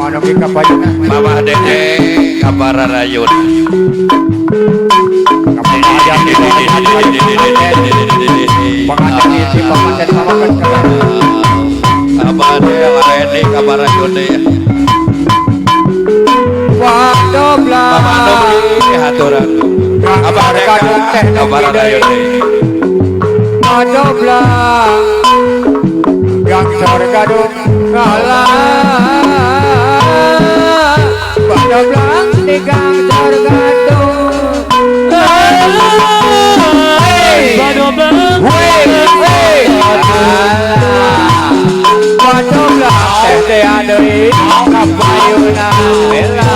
Mano kita payuna. Mama Dede kabar rayun. Pengajian isi pengajian sama kan. Abah Dede kabar rayun deh. Wadoblah. Mama Dede haturan. Abah Dede kabar rayun deh. Wadoblah. Yang tergadung kalah. Wadoblah di gang tergadung. Wadoblah teh adoi kapayuna bela.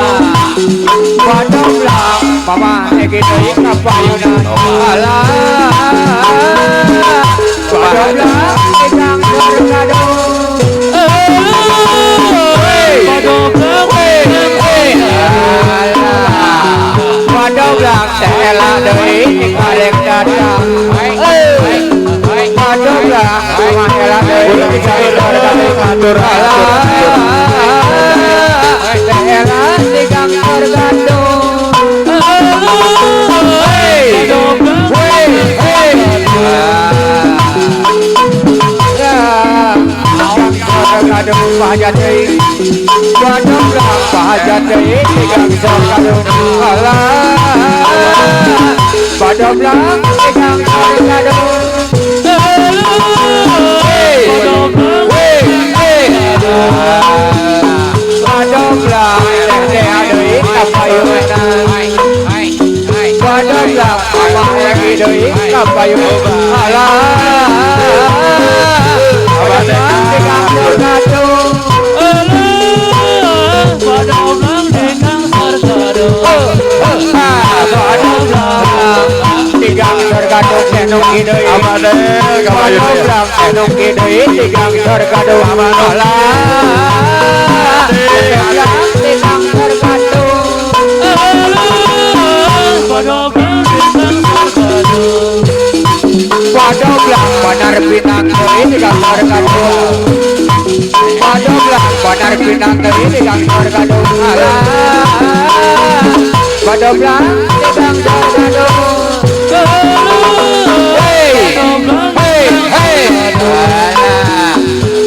Wadoblah mama egi deui kapayuna ala. Wadoblah egang tergadung. Wadoblah teh ela deui karek datang. Wadoblah mama ela deui karek atur ala. Teh ela egang tergadung. Kadung pahajat deui wadoblah pahajat deui tigang tergadung ala. Wadoblah tigang tergadung. Wadoblah teh deui kapayuna. Wadoblah mama lagi deui kapayuna ala. Wadoblah tigang tergadung. Wadoblah dengan tergadung. Wadoblah tigang tergadung senung deui. Abah Dede Wadoblah senung deui tigang tergadung ala. Wadoblah tigang tergadung. Wadoblah benar bintang deui tigang tergadung. Wadoblah benar bintang deui tigang tergadung ala. Wadoblah tigang tergadung.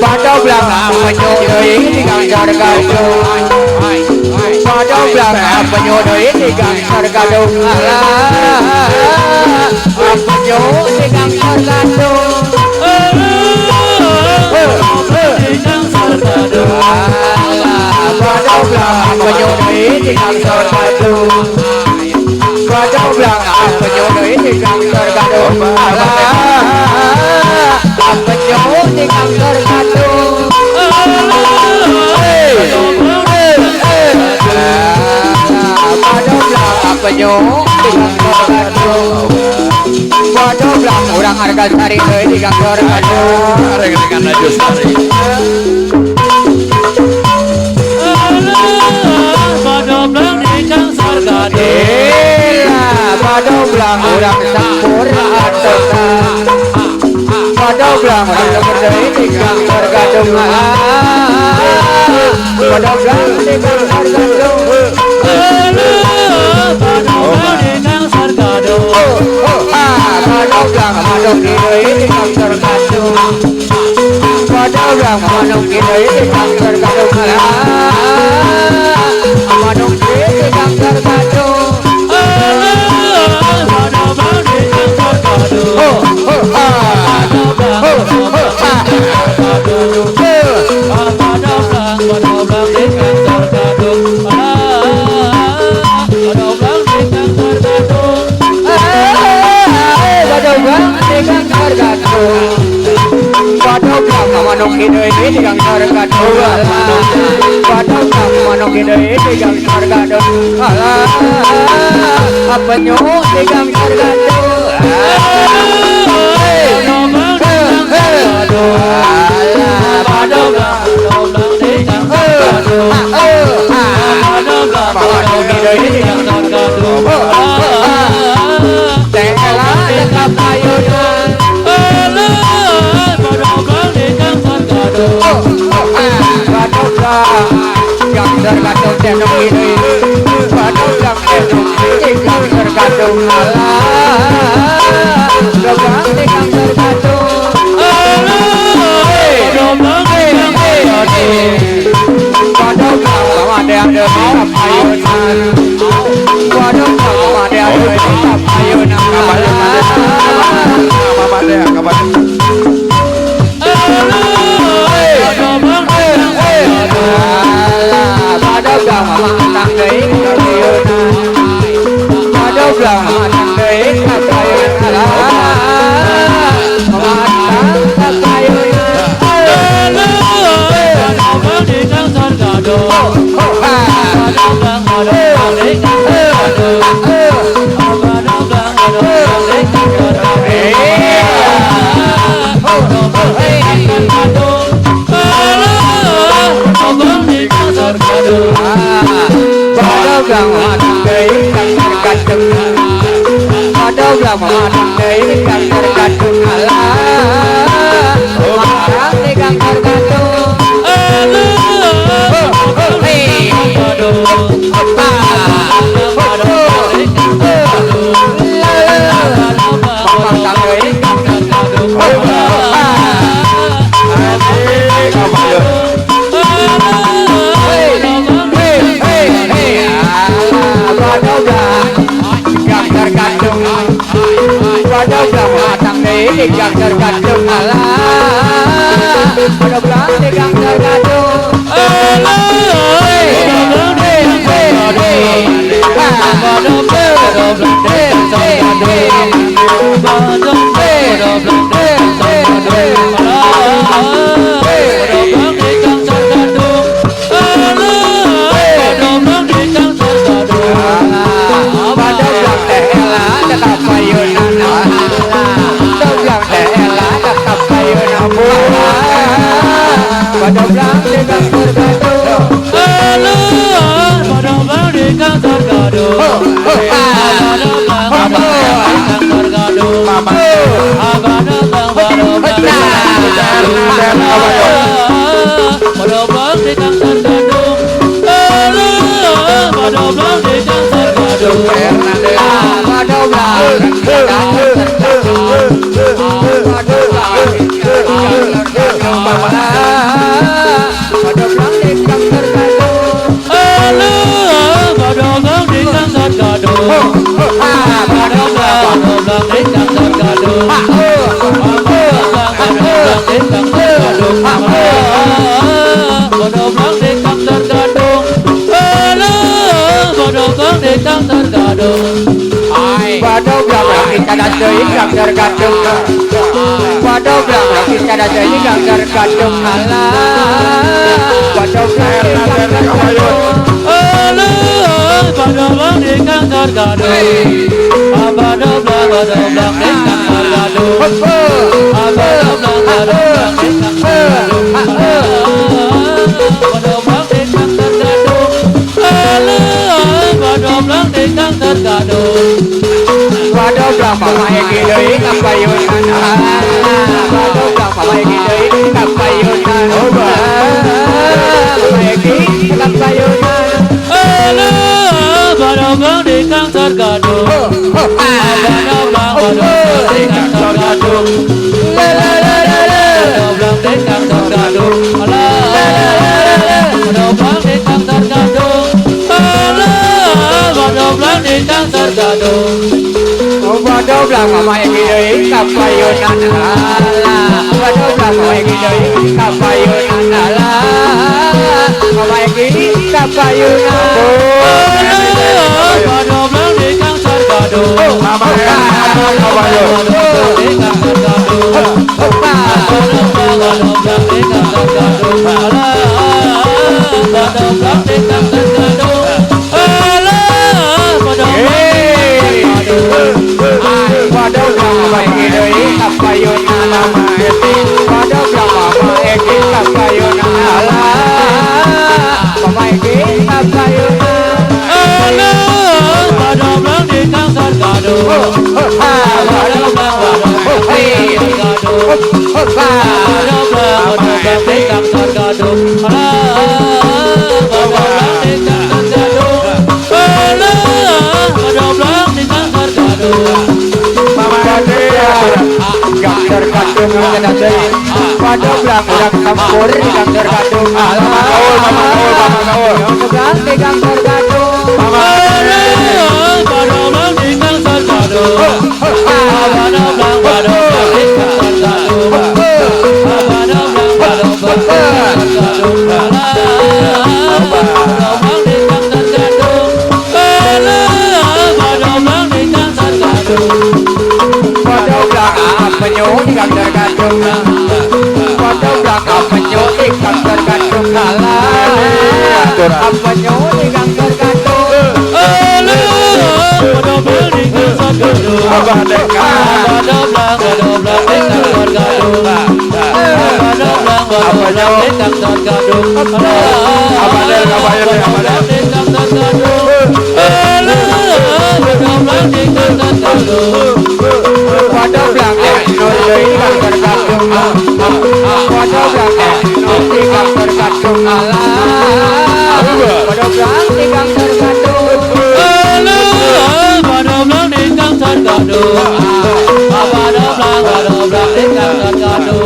Wadoblah penyu deui tigang tergadung. Wadoblah penyu deui tigang tergadung ala. Penyu tigang tergadung. Wadoblah penyu deui tigang tergadung. Wadoblah penyu deui tigang tergadung ala. Penyu tigang tergadung. Wadoblah penyu tigang tergadung. Wadoblah urang harga sari deui tigang tergadung. Dengan najus hari. Wadoblah dengan tergadung. Wadoblah urang sampurna atosan. Wadoblah urang deui tigang tergadung. Wadoblah tigang tergadung. Wadoblah dengan tergadung. Wadoblah manuk deui tigang tergadung. Wadoblah manuk deui tigang tergadung. Manuk deui tigang tergadung. Wadoblah dengan tergadung. Wadoblah dengan tergadung. Wadoblah dengan tergadung. Wadoblah tigang tergadung. Wadoblah manuk deui tigang tergadung. Wadoblah manuk deui tigang tergadung. Penyu tigang tergadung. Wadoblah dengan tergadung. Wadoblah dengan tergadung. Teh ela dekap ayuna. Wadoblah dengan tergadung. Wadoblah yang Yang tergantung Allah, mudah-mudahan yang tergantung tergantung Allah. aturan. Apa nyo di kantor kado. Padoblang di kantor kado. Abah deka. Padoblang di kantor kado. Padoblang di kantor kado. Abah deka bayar deh, abah deka. Di kantor kado. Padoblang di kantor kado. Pada belang no di kantor kado. Pada belang no di kantor kado. Pada belang di kantor kado. Padoblang di kantor kado. Padoblang di kantor kado.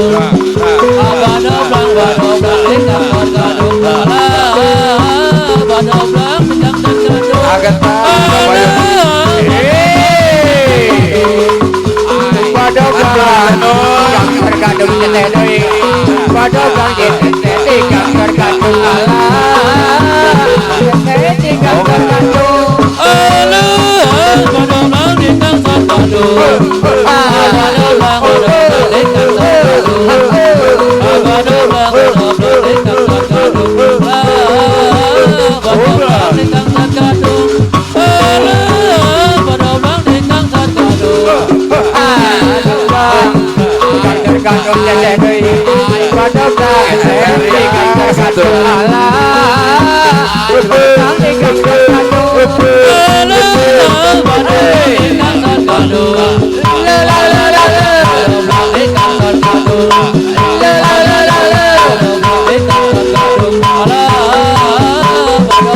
Padoblang di kantor kado. Padoblang di kantor kado. Agak bayar. Pada belang kantor kado teteh. Pada belang di kantor kado. Teteh di kantor kado. Padoblang di kantor kado. Padoblang di kantor kado. Padoblang di kantor kado. Padoblang di kantor kado.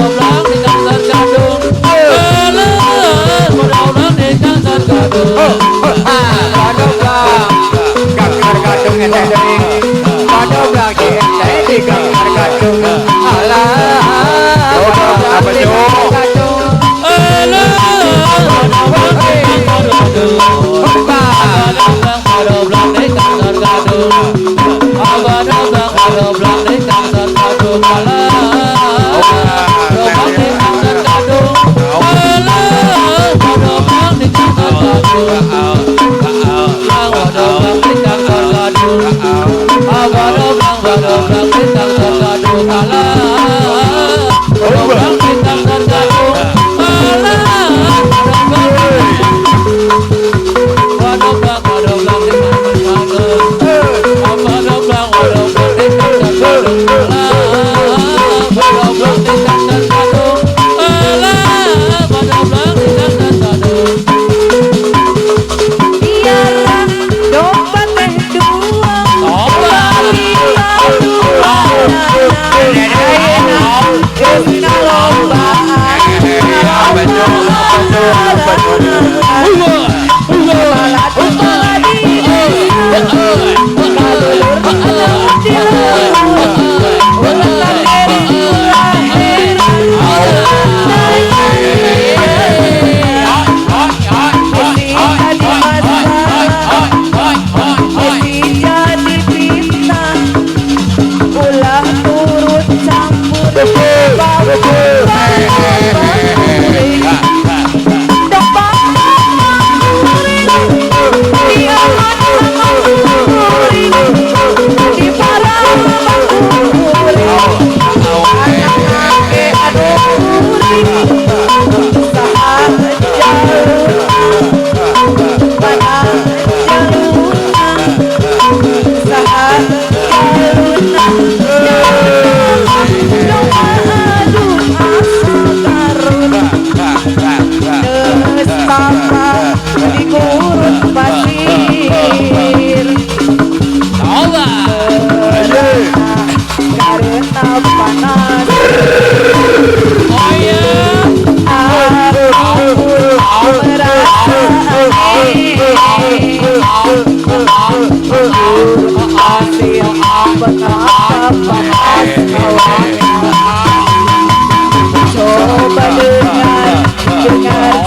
Padoblang di kantor kado. Kantor kado teteh. Pada belang di kantor kado. Belang di kantor kado. Coba dengar